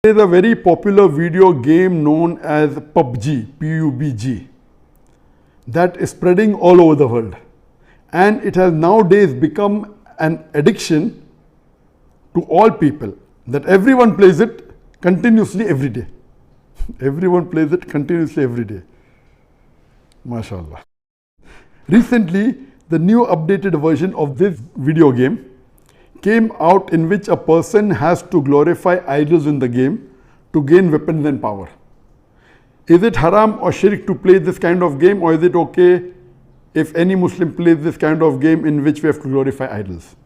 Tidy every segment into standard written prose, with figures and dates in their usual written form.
There is a very popular video game known as PUBG, P-U-B-G, that is spreading all over the world. And it has nowadays become an addiction to all people, that everyone plays it continuously every day. Everyone plays it continuously every day. MashaAllah. Recently, the new updated version of this video game came out, in which a person has to glorify idols in the game to gain weapons and power. Is it haram or shirk to play this kind of game, or is it okay if any Muslim plays this kind of game in which we have to glorify idols?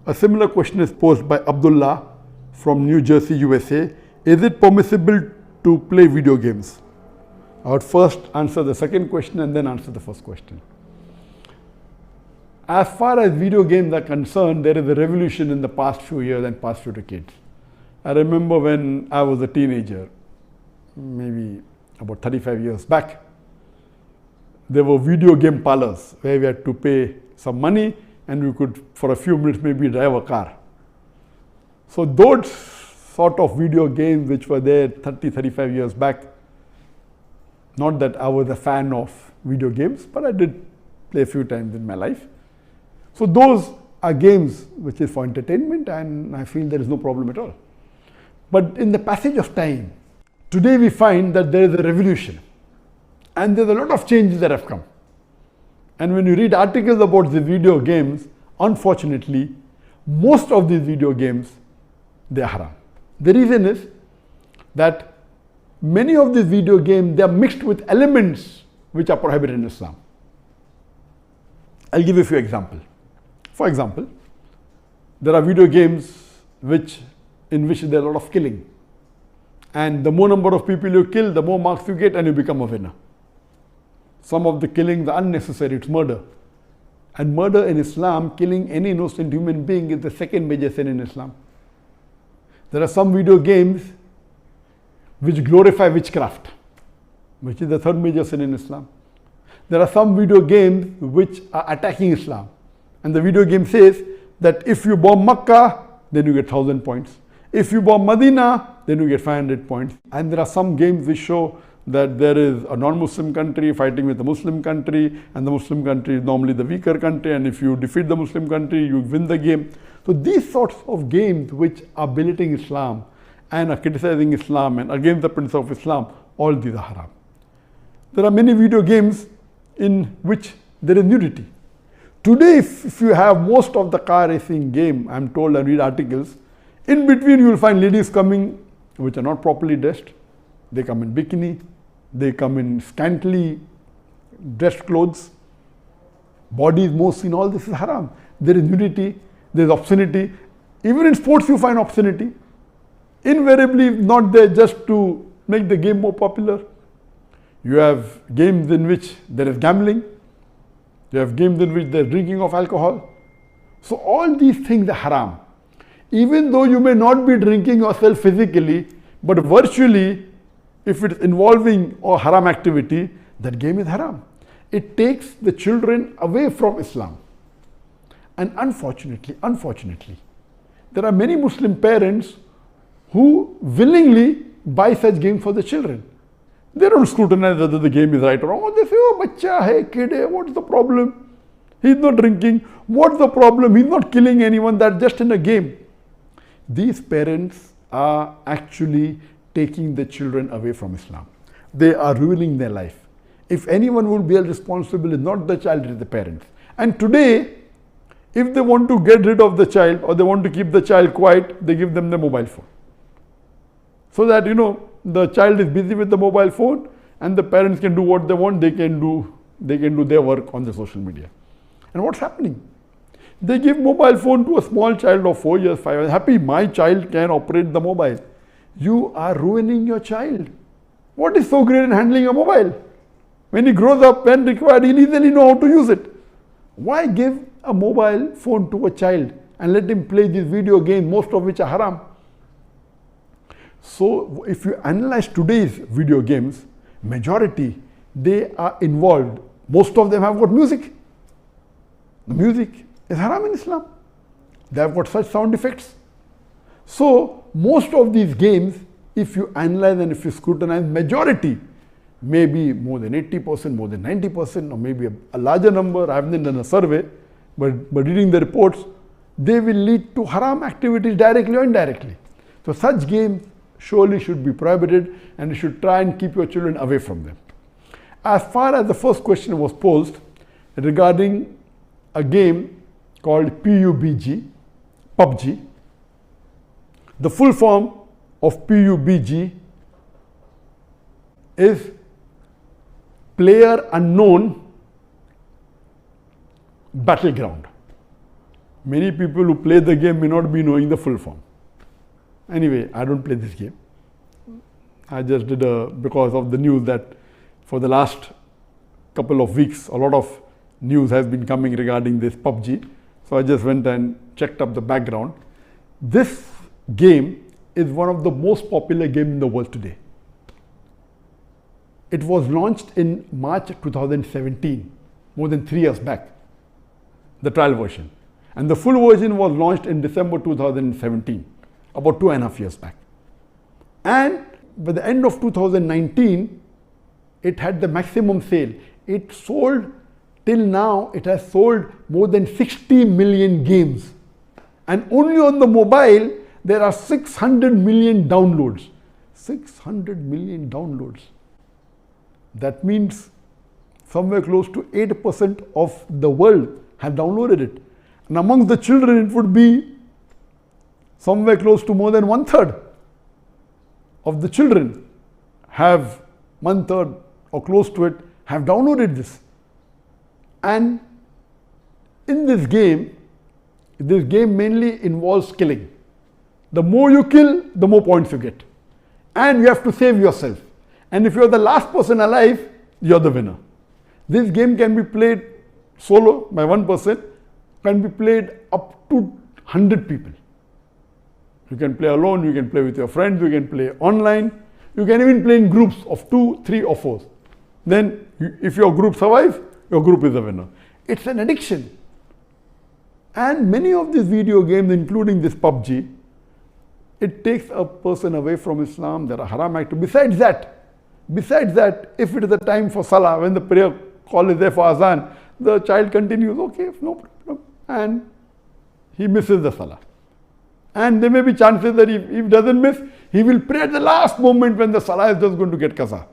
A similar question is posed by Abdullah from New Jersey, USA. Is it permissible to play video games? I would first answer the second question and then answer the first question. As far as video games are concerned, there is a revolution in the past few years and past few decades. I remember when I was a teenager, maybe about 35 years back, there were video game parlors where we had to pay some money and we could, for a few minutes, maybe drive a car. So those sort of video games which were there 30, 35 years back, not that I was a fan of video games, but I did play a few times in my life. So those are games which is for entertainment, and I feel there is no problem at all. But in the passage of time, today we find that there is a revolution and there's a lot of changes that have come. And when you read articles about the video games, unfortunately, most of these video games, they are haram. The reason is that many of these video games, they are mixed with elements which are prohibited in Islam. I'll give you a few examples. For example, there are video games in which there are a lot of killing. And the more number of people you kill, the more marks you get and you become a winner. Some of the killings are unnecessary, it's murder. And murder in Islam, killing any innocent human being, is the second major sin in Islam. There are some video games which glorify witchcraft, which is the third major sin in Islam. There are some video games which are attacking Islam. And the video game says that if you bomb Makkah, then you get 1,000 points. If you bomb Medina, then you get 500 points. And there are some games which show that there is a non-Muslim country fighting with a Muslim country, and the Muslim country is normally the weaker country, and if you defeat the Muslim country, you win the game. So these sorts of games which are belittling Islam and are criticizing Islam and against the principle of Islam, all these are haram. There are many video games in which there is nudity. Today, if you have most of the car racing game, I'm told, I read articles, in between you will find ladies coming which are not properly dressed. They come in bikini, they come in scantily dressed clothes, bodies more seen, all this is haram. There is nudity, there is obscenity. Even in sports you find obscenity. Invariably not there just to make the game more popular. You have games in which there is gambling. You have games in which there is drinking of alcohol. So all these things are haram. Even though you may not be drinking yourself physically, but virtually, if it's involving a haram activity, that game is haram. It takes the children away from Islam. And unfortunately, there are many Muslim parents who willingly buy such games for the children. They don't scrutinize whether the game is right or wrong. They say, oh, bacha hai, kid hai, what's the problem? He's not drinking. What's the problem? He's not killing anyone. That's just in a game. These parents are actually taking the children away from Islam. They are ruining their life. If anyone will be responsible, it's not the child, it's the parents. And today, if they want to get rid of the child or they want to keep the child quiet, they give them the mobile phone. So that, the child is busy with the mobile phone and the parents can do what they want, they can do their work on the social media. And what's happening? They give mobile phone to a small child of 4 years, 5 years. Happy, my child can operate the mobile. You are ruining your child. What is so great in handling a mobile? When he grows up, when required, he'll easily know how to use it. Why give a mobile phone to a child and let him play these video games, most of which are haram? So if you analyze today's video games, majority, they are involved. Most of them have got music. The music is haram in Islam. They have got such sound effects. So most of these games, if you analyze and if you scrutinize, majority, maybe more than 80%, more than 90%, or maybe a larger number, I haven't done a survey, but reading the reports, they will lead to haram activities directly or indirectly. So such games surely should be prohibited, and you should try and keep your children away from them. As far as the first question was posed regarding a game called PUBG, the full form of PUBG is Player Unknown Battleground. Many people who play the game may not be knowing the full form. Anyway, I don't play this game. I just did because of the news that for the last couple of weeks, a lot of news has been coming regarding this PUBG. So I just went and checked up the background. This game is one of the most popular games in the world today. It was launched in March 2017, more than 3 years back, the trial version. And the full version was launched in December 2017, about 2.5 years back. And by the end of 2019, it had the maximum sale. It sold, till now, it has sold more than 60 million games. And only on the mobile, there are 600 million downloads. 600 million downloads. That means somewhere close to 8% of the world have downloaded it. And amongst the children, it would be somewhere close to more than 1/3 of the children have 1/3 or close to it have downloaded this. And in this game mainly involves killing. The more you kill, the more points you get. And you have to save yourself. And if you're the last person alive, you're the winner. This game can be played solo by one person, can be played up to 100 people. You can play alone, you can play with your friends, you can play online, you can even play in groups of 2, 3 or 4. Then if your group survives, your group is the winner. It's an addiction. And many of these video games, including this PUBG, it takes a person away from Islam. There are haram activities. Besides that, if it is the time for Salah, when the prayer call is there for Azan, the child continues, okay, no problem, and he misses the Salah. And there may be chances that if he doesn't miss, he will pray at the last moment when the Salah is just going to get qaza.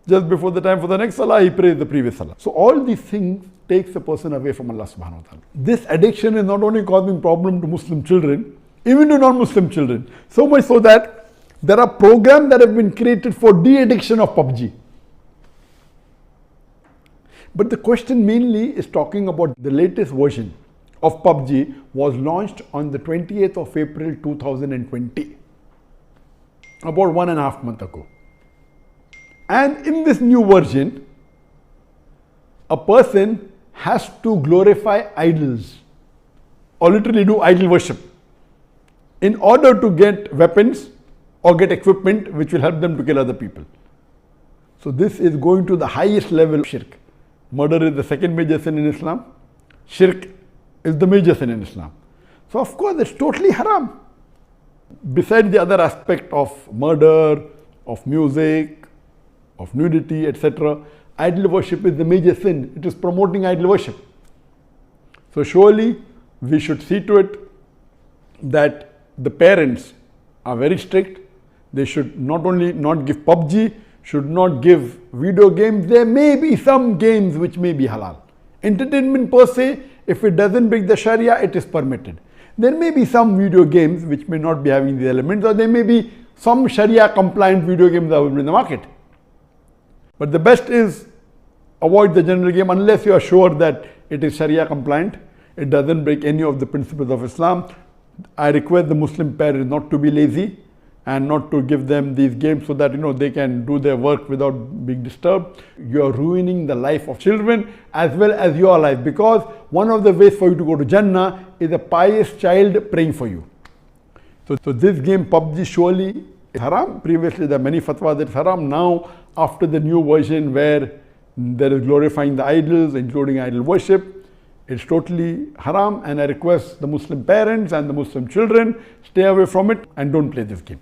Just before the time for the next Salah, he prays the previous Salah. So all these things takes a person away from Allah subhanahu wa ta'ala. This addiction is not only causing problem to Muslim children, even to non-Muslim children. So much so that there are programs that have been created for de-addiction of PUBG. But the question mainly is talking about the latest version of PUBG was launched on the 28th of April 2020, about 1.5 months ago. And in this new version, a person has to glorify idols or literally do idol worship in order to get weapons or get equipment which will help them to kill other people. So this is going to the highest level of shirk. Murder is the second major sin in Islam. Shirk is the major sin in Islam. So of course it's totally haram. Besides the other aspect of murder, of music, of nudity, etc., idol worship is the major sin. It is promoting idol worship. So surely we should see to it that the parents are very strict. They should not only not give PUBG, should not give video games. There may be some games which may be halal. Entertainment per se, if it doesn't break the Sharia, it is permitted. There may be some video games which may not be having these elements, or there may be some Sharia compliant video games available in the market. But the best is avoid the general game unless you are sure that it is Sharia compliant. It doesn't break any of the principles of Islam. I request the Muslim parents not to be lazy and not to give them these games so that they can do their work without being disturbed. You are ruining the life of children as well as your life, because one of the ways for you to go to Jannah is a pious child praying for you. So this game PUBG surely is haram. Previously there are many fatwas that it's haram. Now after the new version where there is glorifying the idols, including idol worship, It's totally haram, and I request the Muslim parents and the Muslim children, stay away from it and don't play this game.